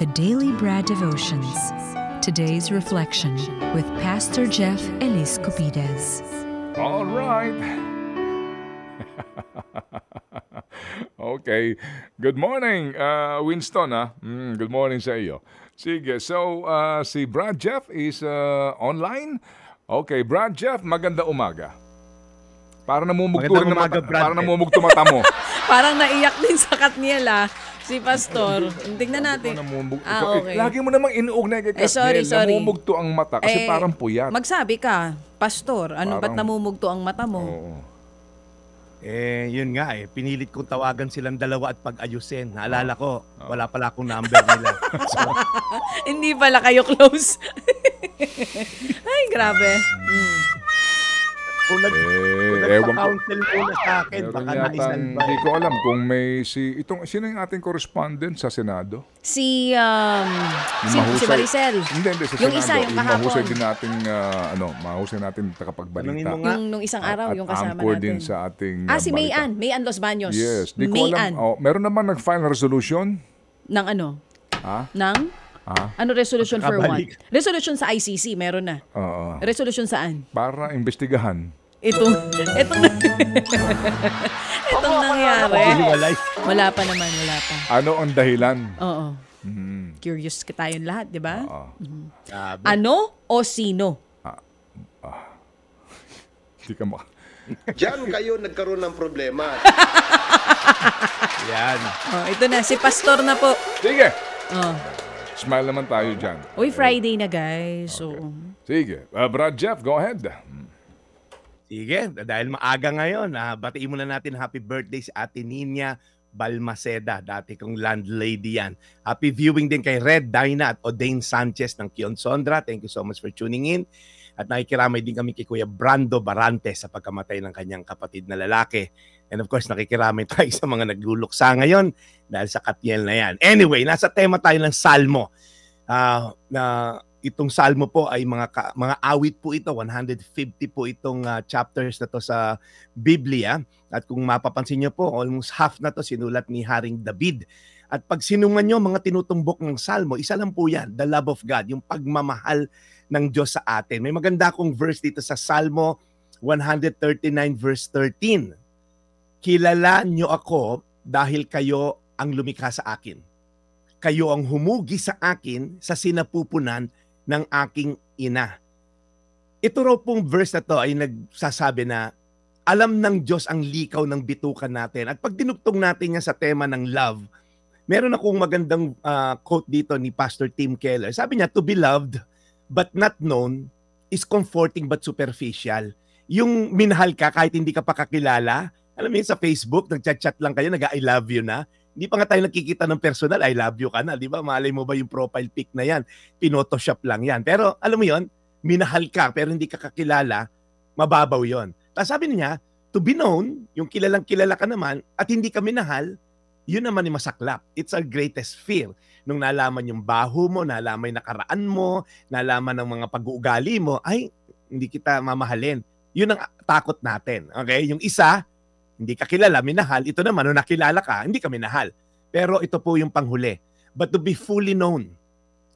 The Daily Bread Devotions. Today's reflection with Pastor Jeff Elis Cupides. All right. Okay. Good morning, Winston. Good morning sa iyo. Sige, so si Brad Jeff is online. Okay, Brad Jeff, maganda umaga. Para namumugto rin para namumugto mata mo. Parang naiyak din sa Katniel si Pastor. Tingnan natin. Okay. Lagi mo namang inuugnay kay Katniel. Sorry. Namumugto ang mata kasi parang puyat. Magsabi ka, Pastor, ba't namumugto ang mata mo? Oo. Yun nga pinilit kong tawagan silang dalawa at pag-ayusin. Naalala ko, wala pala akong number nila. Hindi pala kayo close. Ay, grabe. Kung nagpa-counsel muna sa akin, baka naisalbay. Hindi ko alam kung may sino yung ating correspondent sa Senado? Si Maricel. Hindi, sa yung Senado. Isa, yung kahapon. Mahusay din nating, mahusay natin takapagbalita. Nung isang araw, yung kasama anchor natin. din sa ating si balita. Mayan Los Baños. Yes. Di ko alam. Meron naman nag-file resolution? Ng ano? Ano resolution for what? Resolution sa ICC, meron na. Resolution saan? Para imbestigahan. Itong nangyari. Wala pa naman. Ano ang dahilan? Oo. Curious tayong lahat, di ba? Ano o sino? Hindi ka Diyan kayo nagkaroon ng problema. Yan. Ito na, si Pastor na po. Sige. Smile naman tayo dyan. Uy, Friday na, guys. Okay. Sige. Brad Jeff, go ahead. Sige, dahil maaga ngayon, batiin muna natin happy birthday si Ate Nina Balmaceda, dati kong landlady yan. Happy viewing din kay Red Dyna at Odain Sanchez ng Kion Sondra. Thank you so much for tuning in. At nakikiramay din kami kay Kuya Brando Barante sa pagkamatay ng kanyang kapatid na lalaki. And of course, nakikiramay tayo sa mga nagluluksa ngayon dahil sa Katniel na yan. Anyway, nasa tema tayo ng Salmo. Itong Salmo po ay mga awit po ito, 150 po itong chapters na to sa Biblia. At kung mapapansin nyo po, almost half na to sinulat ni Haring David. At pag sinungan nyo mga tinutumbok ng Salmo, isa lang po yan, the love of God, yung pagmamahal ng Diyos sa atin. May maganda akong verse dito sa Salmo 139 verse 13. Kilala nyo ako dahil kayo ang lumikha sa akin. Kayo ang humugi sa akin sa sinapupunan ng aking ina. Ito raw pong verse na to ay nagsasabi na alam ng Diyos ang likaw ng bitukan natin. At pag dinugtong natin yan sa tema ng love, meron akong magandang quote dito ni Pastor Tim Keller. Sabi niya, to be loved but not known is comforting but superficial. Yung minahal ka kahit hindi ka pa kakilala, alam mo yun sa Facebook, nag-chat lang kayo, nag-I love you na. Hindi pa nga tayo nakikita ng personal, I love you ka na, di ba? Malay mo ba yung profile pic na yan? Pinotoshop lang yan. Pero alam mo yon, minahal ka pero hindi ka kakilala, mababaw yon. Tapos sabi niya, to be known, yung kilalang kilala ka naman at hindi ka minahal, yun naman yung masaklap. It's our greatest fear. Nung nalaman yung baho mo, nalaman yung nakaraan mo, nalaman ng mga pag-uugali mo, ay, hindi kita mamahalin. Yun ang takot natin. Okay? Yung isa, hindi ka kilala, minahal. Ito naman, nung nakilala ka, hindi ka minahal. Pero ito po yung panghuli. But to be fully known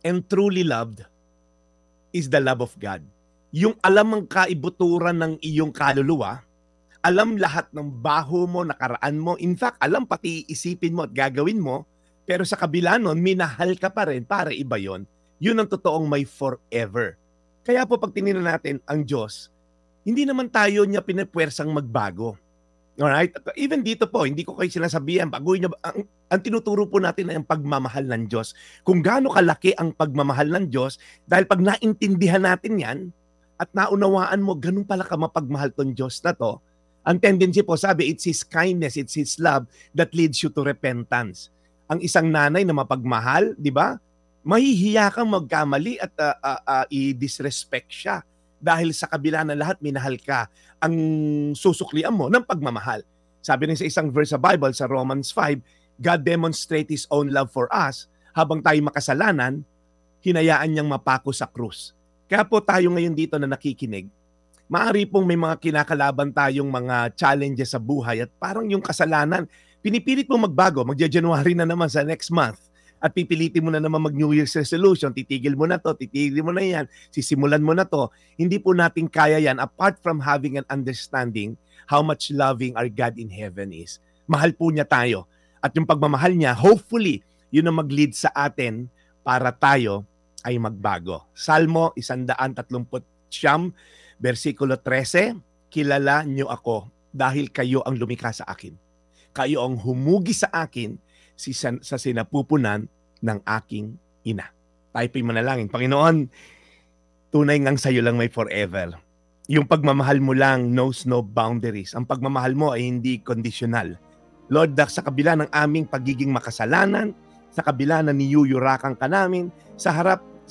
and truly loved is the love of God. Yung alam ang kaibuturan ng iyong kaluluwa, alam lahat ng baho mo, nakaraan mo, in fact, alam pati isipin mo at gagawin mo, pero sa kabila nun, minahal ka pa rin para iba yon. Yun ang totoong may forever. Kaya po pag tinignan natin ang Diyos, hindi naman tayo niya pinapwersang magbago. Alright? Even dito po, hindi ko kayo sinasabihan, baguhin niyo, ang tinuturo po natin ay ang pagmamahal ng Diyos. Kung gaano kalaki ang pagmamahal ng Diyos, dahil pag naintindihan natin yan, at naunawaan mo, ganun pala ka mapagmahal tong Diyos na to, ang tendency po, sabi, it's His kindness, it's His love that leads you to repentance. Ang isang nanay na mapagmahal, di ba? Mahihiya kang magkamali at i-disrespect siya. Dahil sa kabila ng lahat, minahal ka, ang susuklian mo ng pagmamahal. Sabi rin sa isang verse sa Bible, sa Romans 5, God demonstrates His own love for us. Habang tayo makasalanan, hinayaan niyang mapako sa krus. Kaya po tayo ngayon dito na nakikinig, maaari pong may mga kinakalaban tayong mga challenges sa buhay at parang yung kasalanan, pinipilit mo magbago, magja-January na naman sa next month. at pipilitin mo na naman mag-New Year's resolution, titigil mo na to, titigil mo na yan, sisimulan mo na to, hindi po natin kaya yan apart from having an understanding how much loving our God in heaven is. Mahal po niya tayo. At yung pagmamahal niya, hopefully, yun ang mag-lead sa atin para tayo ay magbago. Salmo 139, versikulo 13, kilala niyo ako dahil kayo ang lumikha sa akin. Kayo ang humugi sa akin sa sinapupunan ng aking ina. Tayo po'y manalangin. Panginoon, tunay ngang sa'yo lang may forever. Yung pagmamahal mo lang knows no boundaries. Ang pagmamahal mo ay hindi conditional. Lord, sa kabila ng aming pagiging makasalanan, sa kabila na niyuyurakan ka namin, sa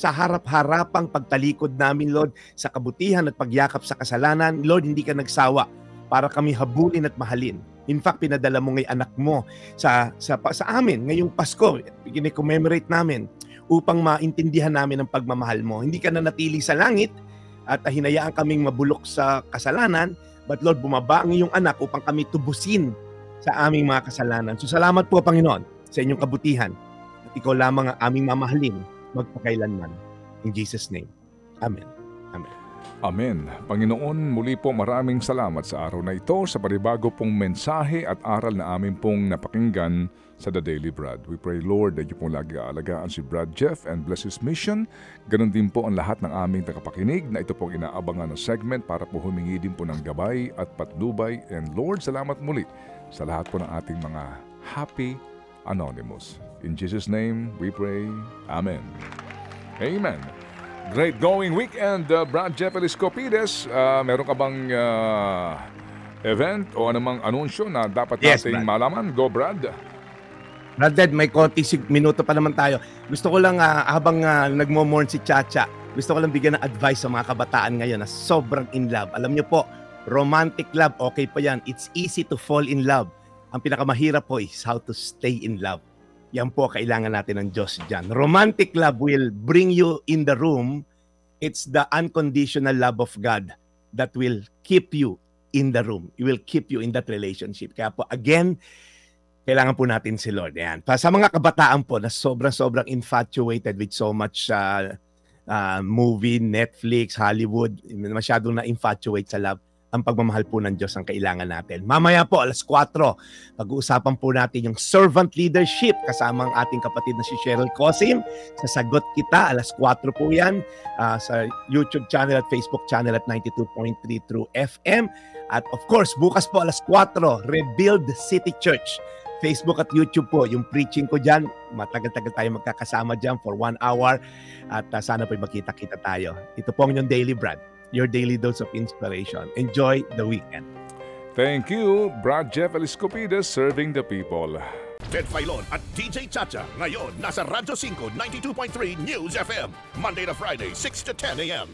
harap-harapang pagtalikod namin, Lord, sa kabutihan at pagyakap sa kasalanan, Lord, hindi ka nagsawa para kami habulin at mahalin. In fact, pinadala mo ngay anak mo sa amin ngayong Pasko. Kine-commemorate namin upang maintindihan namin ang pagmamahal mo. Hindi ka na natili sa langit at hinayaan kaming mabulok sa kasalanan, but Lord, bumaba ang iyong anak upang kami tubusin sa aming mga kasalanan. So salamat po, Panginoon, sa inyong kabutihan. At ikaw lamang ang aming mamahalin magpakailanman. In Jesus' name. Amen. Amen. Amen. Panginoon, muli po maraming salamat sa araw na ito sa panibago pong mensahe at aral na amin pong napakinggan sa The Daily Brad. We pray, Lord, that you pong lagi aalagaan si Brad Jeff and bless his mission. Ganon din po ang lahat ng aming tagapakinig na ito pong inaabangan ng segment para po humingi din po ng gabay at patnubay. And Lord, salamat muli sa lahat po ng ating mga happy anonymous. In Jesus' name, we pray. Amen. Amen. Great going weekend, Brad Jeff Eliscopides. Meron ka bang event o anumang anunsyo na dapat nating malaman? Go, Brad. Brad, may konti minuto pa naman tayo. Gusto ko lang, habang nagmo-mourn si Chacha, gusto ko lang bigyan ng advice sa mga kabataan ngayon na sobrang in love. Alam niyo po, romantic love, okay pa yan. It's easy to fall in love. Ang pinakamahirap po is how to stay in love. Yan po, kailangan natin ng Diyos dyan. Romantic love will bring you in the room. It's the unconditional love of God that will keep you in the room. It will keep you in that relationship. Kaya po, again, kailangan po natin si Lord. Yan. Sa mga kabataan po na sobrang infatuated with so much movie, Netflix, Hollywood, masyadong na-infatuate sa love, ang pagmamahal po ng Diyos ang kailangan natin. Mamaya po, 4:00, pag-uusapan po natin yung servant leadership kasama ang ating kapatid na si Cheryl Cosim. Sasagot kita, 4:00 po yan sa YouTube channel at Facebook channel at 92.3 True FM. At of course, bukas po 4:00, Rebuild City Church. Facebook at YouTube po, yung preaching ko dyan, matagal-tagal tayo magkakasama dyan for 1 hour at sana po magkita-kita tayo. Ito po ang inyong Daily Brad, your daily dose of inspiration. Enjoy the weekend. Thank you, Brad Jeff Eliscopides, serving the people. Ted Filon at DJ Chacha, ngayon nasa Radyo 5, 92.3 News FM, Monday to Friday, 6 to 10 a.m.